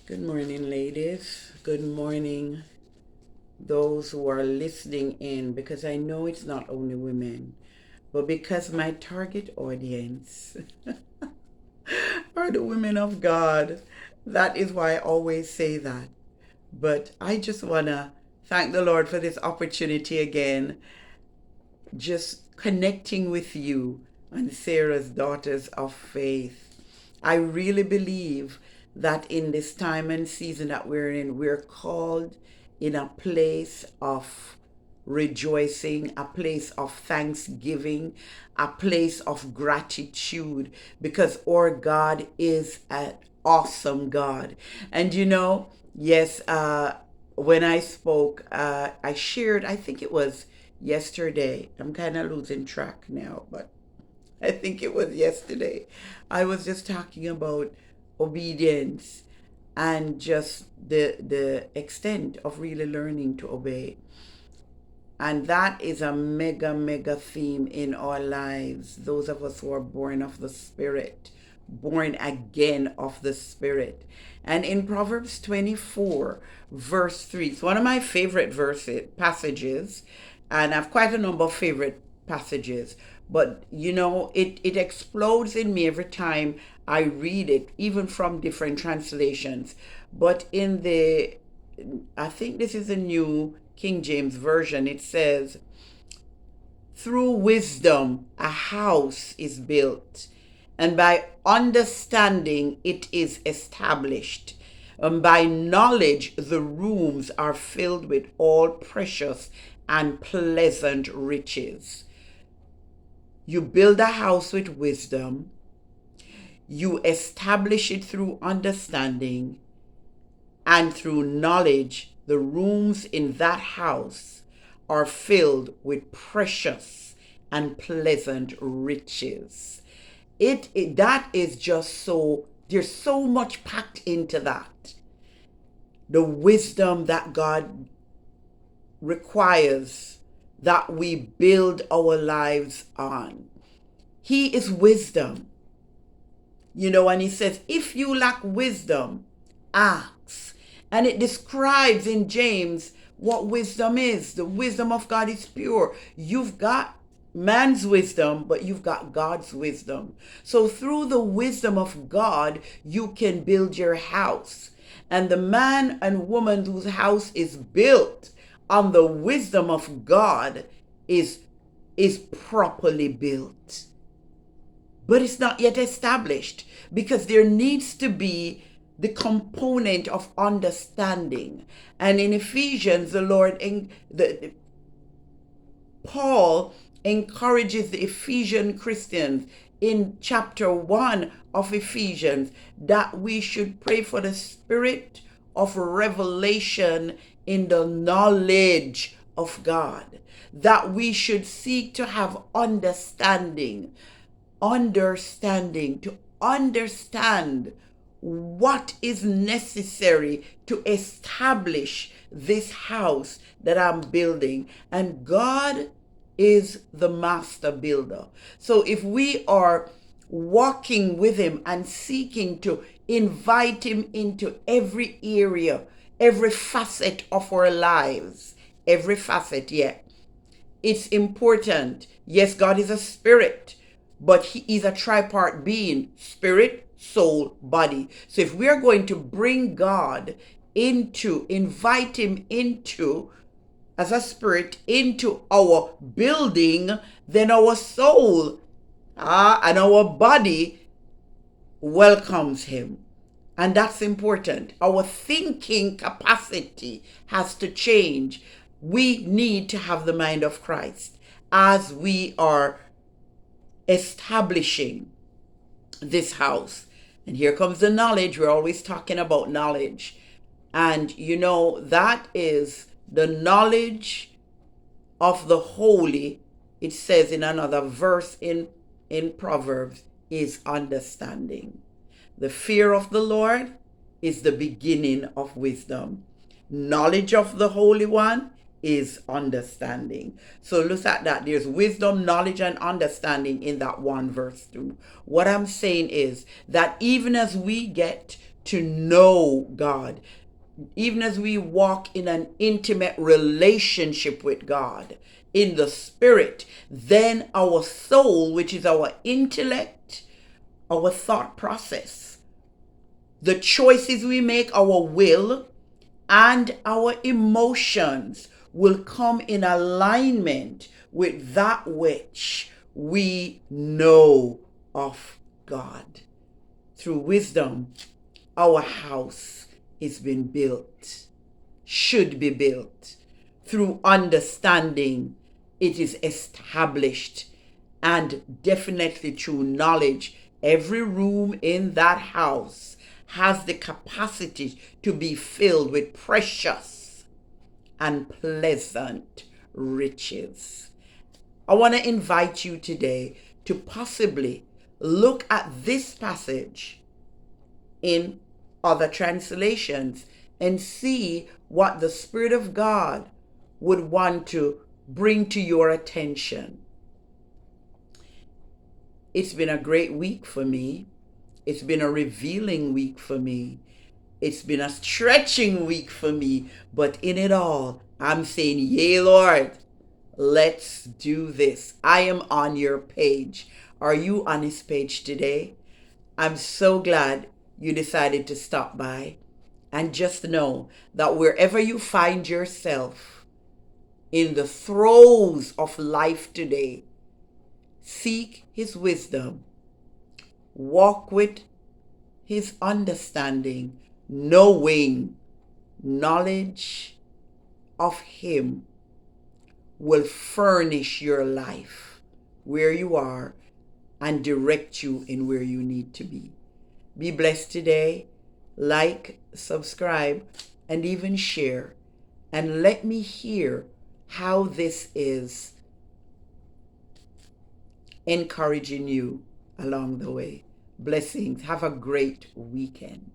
Good morning, ladies. Good morning, those who are listening in, because I know it's not only women, but because my target audience are the women of God. That is why I always say that. But I just want to thank the Lord for this opportunity again, just connecting with you and Sarah's Daughters of Faith. I really believe that in this time and season that we're in, we're called in a place of rejoicing, a place of thanksgiving, a place of gratitude, because our God is an awesome God. And yes, when I spoke, I shared, I think it was yesterday. I'm kind of losing track now, but I think it was yesterday. I was just talking about obedience and just the extent of really learning to obey. And that is a mega, mega theme in our lives. Those of us who are born of the Spirit, born again of the Spirit. And in Proverbs 24, verse 3, it's one of my favorite passages, and I have quite a number of favorite passages. But it explodes in me every time I read it, even from different translations. But I think this is a new King James Version. It says, through wisdom a house is built, and by understanding it is established. And by knowledge the rooms are filled with all precious and pleasant riches. You build a house with wisdom, you establish it through understanding, and through knowledge, the rooms in that house are filled with precious and pleasant riches. That is just so, there's so much packed into that. The wisdom that God requires that we build our lives on. He is wisdom. And he says, if you lack wisdom, ask. And it describes in James what wisdom is. The wisdom of God is pure. You've got man's wisdom, but you've got God's wisdom. So through the wisdom of God, you can build your house. And the man and woman whose house is built on the wisdom of God is properly built. But it's not yet established, because there needs to be the component of understanding. And in Ephesians, Paul encourages the Ephesian Christians in chapter 1 of Ephesians that we should pray for the spirit of revelation in the knowledge of God, that we should seek to have understanding, to understand what is necessary to establish this house that I'm building. And God is the master builder. So if we are walking with him and seeking to invite him into every area, every facet of our lives, every facet, it's important. Yes, God is a spirit, but he is a tripart being: spirit, soul, body. So if we are going to bring God invite him into, as a spirit, into our building, then our soul and our body welcomes him. And that's important. Our thinking capacity has to change. We need to have the mind of Christ as we are establishing this house. And here comes the knowledge. We're always talking about knowledge. And that is the knowledge of the holy. It says in another verse in Proverbs, is understanding. The fear of the Lord is the beginning of wisdom. Knowledge of the Holy One is understanding. So look at that. There's wisdom, knowledge, and understanding in that one verse too. What I'm saying is that even as we get to know God, even as we walk in an intimate relationship with God in the spirit, then our soul, which is our intellect, our thought process, the choices we make, our will, and our emotions will come in alignment with that which we know of God. Through wisdom, our house is being built, should be built. Through understanding, it is established. And definitely through knowledge, every room in that house has the capacity to be filled with precious and pleasant riches. I want to invite you today to possibly look at this passage in other translations and see what the Spirit of God would want to bring to your attention. It's been a great week for me. It's been a revealing week for me. It's been a stretching week for me. But in it all, I'm saying, yay, Lord, let's do this. I am on your page. Are you on his page today? I'm so glad you decided to stop by. And just know that wherever you find yourself in the throes of life today, seek his wisdom, walk with his understanding, knowing knowledge of him will furnish your life where you are and direct you in where you need to be. Be blessed today. Like, subscribe, and even share. And let me hear how this is encouraging you along the way. Blessings. Have a great weekend.